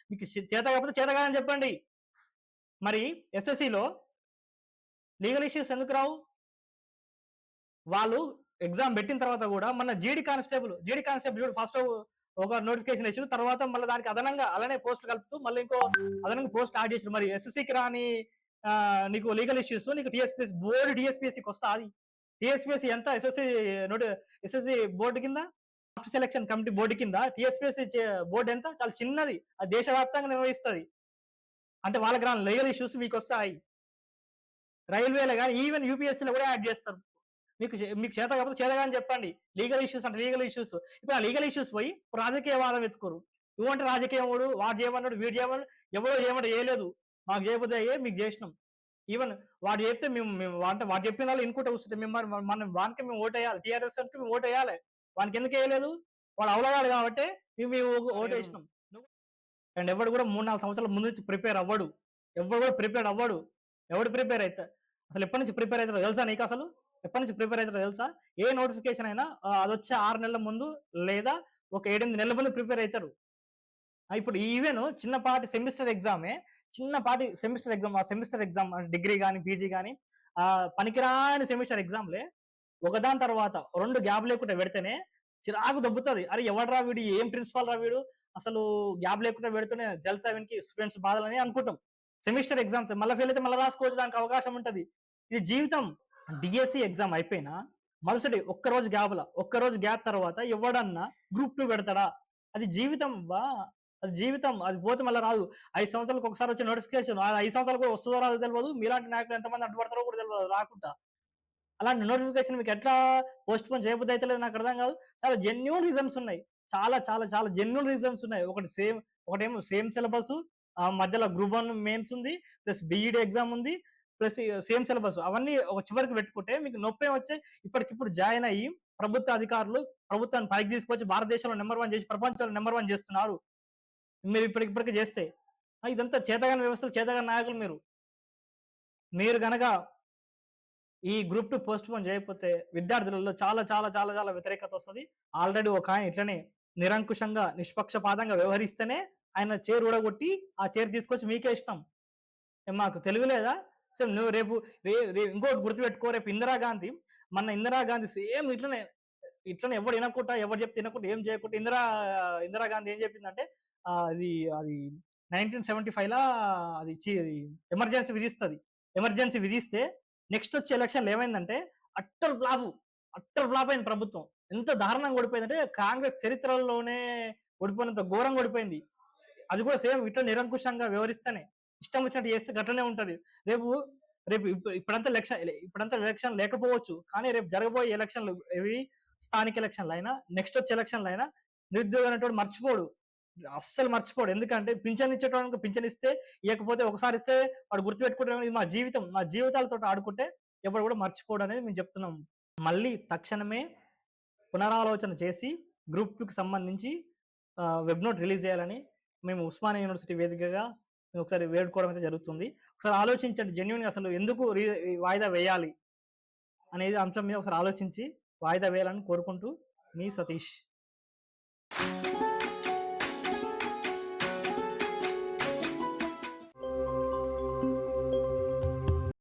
మీకు చేత కాకపోతే చేత కాదని చెప్పండి. మరి ఎస్ఎస్‌సిలో లీగల్ ఇష్యూస్ ఎందుకు రావు? వాళ్ళు ఎగ్జామ్ పెట్టిన తర్వాత గూడా మొన్న జీడీ కానిస్టేబుల్ చూడు ఫస్ట్ ఒక నోటిఫికేషన్ ఇచ్చిండ్రు. తర్వాత మళ్ళీ దానికి అదనంగా అలానే పోస్టులు కలుపుతూ మళ్ళీ ఇంకో అదనంగా పోస్ట్ యాడ్ చేసిండ్రు. మరి ఎస్ఎస్‌సికి రాని నీకు లీగల్ ఇష్యూస్ నీకు టీఎస్‌పీఎస్సీ బోర్డ్ టీఎస్‌పీఎస్సీకి వస్తదా అది? టీఎస్‌పీఎస్సీ ఎంత ఎస్ఎస్‌సి బోర్డ్ కింద సాఫ్ట్ సెలక్షన్ కమిటీ బోర్డ్ కింద టీఎస్‌పీఎస్సీ బోర్డ్ ఎంత? చాలా చిన్నది. అది దేశవ్యాప్తంగా నిర్వహిస్తది. అంటే వాళ్ళకి రాని లీగల్ ఇష్యూస్ మీకొస్తాయి. రైల్వేలో గాని ఈవెన్ యూపీఎస్సీలో కూడా యాడ్ చేస్తారు. మీకు చేత కాకపోతే చేతగాని చెప్పండి. లీగల్ ఇష్యూస్ అంటే లీగల్ ఇష్యూస్. ఇప్పుడు ఆ లీగల్ ఇష్యూస్ పోయి రాజకీయ వాదం వెతుక్కోరు. నువ్వంటే రాజకీయమోడు, వాడు చేయమన్నాడు, వీడు చేయమన్నాడు, ఎవడో చేయమంటే చేయలేదు. మాకు చేయబుద్ధి అయ్యే మీకు చేసినాం. ఈవెన్ వాడు చెప్తే మేము వాడు చెప్పిన వాళ్ళు ఇనుకుంటే కూర్చుంటే మనం వానికి మేము ఓటేయాలి. టీఆర్ఎస్ అంటే మేము ఓటేయాలి. వానికి ఎందుకు వేయలేదు? వాడు అవలగాడు కాబట్టి మేము ఓటేసినాం. అండ్ ఎవడు కూడా 3, 4 సంవత్సరాల ముందు నుంచి ప్రిపేర్ అవ్వడు. ఎవడు కూడా ప్రిపేర్ అవ్వడు. ఎవడు ప్రిపేర్ అయితా అసలు ఎప్పటి నుంచి ప్రిపేర్ అవుతారో తెలుసా నీకు అసలు? ఎప్పటి నుంచి ప్రిపేర్ అవుతారో తెలుసా? ఏ నోటిఫికేషన్ అయినా అదొచ్చే 6 నెలల ముందు లేదా ఒక 7, 8 నెలల ముందు ప్రిపేర్ అవుతారు. ఇప్పుడు ఈవెన్ చిన్నపాటి సెమిస్టర్ ఎగ్జామే చిన్నపాటి సెమిస్టర్ ఎగ్జామ్ ఆ సెమిస్టర్ ఎగ్జామ్ డిగ్రీ గాని, పీజీ గాని పనికిరాని సెమిస్టర్ ఎగ్జామ్‌లే ఒకదాని తర్వాత 2 గ్యాప్ లేకుండా పెడితేనే చిరాకు దొబ్బుతది. అరే ఎవడ్రా వీడు? ఏం ప్రిన్సిపల్ రా వీడు? అసలు గ్యాప్ లేకుండా పెడుతూనే తెలుసా వీనికి స్టూడెంట్స్ బాధలని అనుకుంటాం. సెమిస్టర్ ఎగ్జామ్స్ మళ్ళా ఫెయిల్ అయితే మళ్ళా రాసుకోవచ్చు. దానికి అవకాశం ఉంటది. ఇది జీవితం. డీఎస్సీ ఎగ్జామ్ అయిపోయినా మరుసటి ఒక్కరోజు గ్యాప్ తర్వాత ఎవడన్నా గ్రూప్ 2 పెడతాడా? అది జీవితం అబ్బా! అది జీవితం. అది పోతే మళ్ళా రాదు. 5 సంవత్సరాలకు ఒకసారి వచ్చే నోటిఫికేషన్. ఆ 5 సంవత్సరాలు కూడా వస్తదో రాదో తెలవదు. మీలాంటి నాయకులు ఎంతమంది అడ్డుపడతారో కూడా తెలవదు రాకుండా. అలాంటి నోటిఫికేషన్ మీకు ఎట్లా పోస్ట్‌పోన్ చేయబుద్ధి అయితలేదు నాకు అర్థం కాదు. చాలా జెన్యూన్ రీజన్స్ ఉన్నాయి. చాలా జెన్యూన్ రీజన్స్ ఉన్నాయి. ఒకటేమో సేమ్ సిలబస్ మధ్యలో గ్రూప్ 1 మెయిన్స్ ఉంది. ప్లస్ బీఈడీ ఎగ్జామ్ ఉంది. ప్లస్ సేమ్ సిలబస్ అవన్నీ ఒక చివరికి పెట్టుకుంటే మీకు నొప్పేం వచ్చి ఇప్పటికిప్పుడు జాయిన్ అయ్యి ప్రభుత్వ అధికారులు ప్రభుత్వాన్ని పైకి తీసుకొచ్చి భారతదేశంలో నంబర్ 1 చేసి ప్రపంచంలో నంబర్ 1 చేస్తున్నారు. మీరు ఇప్పటికి చేస్తే. ఇదంతా చేతగాని వ్యవస్థలు, చేతగాని నాయకులు మీరు. మీరు గనక ఈ గ్రూప్ 2 పోస్ట్‌పోన్ చేయకపోతే విద్యార్థులలో చాలా వ్యతిరేకత వస్తది. ఆల్రెడీ ఒకాయన ఇట్లనే నిరంకుశంగా, నిష్పక్షపాతంగా వ్యవహరిస్తేనే ఆయన చైర్ ఊడగొట్టి, ఆ చైర్ తీసుకొచ్చి మీకే ఇష్టం. మాకు తెలివి లేదా? సో నువ్వు రేపు ఇంకోటి గుర్తుపెట్టుకో రేపు ఇందిరాగాంధీ సేమ్ ఇట్లనే ఎవడు ఇనకుండా, ఎవరు చెప్తే ఇనకుండా, ఏం చేయకుండా ఇందిరాగాంధీ ఏం చెప్పిందంటే అది అది 1975లా అది ఎమర్జెన్సీ విధిస్తది. ఎమర్జెన్సీ విధిస్తే నెక్స్ట్ వచ్చే ఎలక్షన్‌లో ఏమైందంటే అట్టర్ ఫ్లాప్ అయింది ప్రభుత్వం. ఎంత దారుణంగా ఓడిపోయిందంటే కాంగ్రెస్ చరిత్రలోనే ఓడిపోయినంత ఘోరంగా ఓడిపోయింది. అది కూడా సేమ్ ఇట్లా నిరంకుశంగా వ్యవహరిస్తేనే. ఇష్టం వచ్చినట్టు చేస్తే గట్లనే ఉంటది. రేపు రేపు ఇప్పుడంతా ఎలక్షన్ లేకపోవచ్చు. కానీ రేపు జరగబోయే ఎలక్షన్‌లు ఇవి స్థానిక ఎలక్షన్‌లైనా, నెక్స్ట్ వచ్చే ఎలక్షన్‌లైనా నిరుద్యోగి అనేటోడు మర్చిపోడు. అస్సలు మర్చిపోడు. ఎందుకంటే పింఛన్ ఇచ్చేటోనికి పింఛన్ ఇస్తే, ఇయ్యకపోతే ఒకసారి ఇస్తే వాడు గుర్తుపెట్టుకుంటాడు. ఇది మా జీవితం. మా జీవితాలతోటి ఆడుకుంటే ఎవడు కూడా మర్చిపోడనేది మేము చెప్తున్నాం. మళ్ళీ తక్షణమే పునరాలోచన చేసి గ్రూప్ 2కి సంబంధించి వెబ్ నోట్ రిలీజ్ చేయాలని మేము ఉస్మానియా యూనివర్సిటీ వేదికగా ఒకసారి వేడుకోవడం అయితే జరుగుతుంది. ఒకసారి ఆలోచించండి జెన్యూన్‌గా అసలు ఎందుకు వాయిదా వేయాలి అనేది అంశం మీద ఒకసారి ఆలోచించి వాయిదా వేయాలని కోరుకుంటూ మీ సతీష్.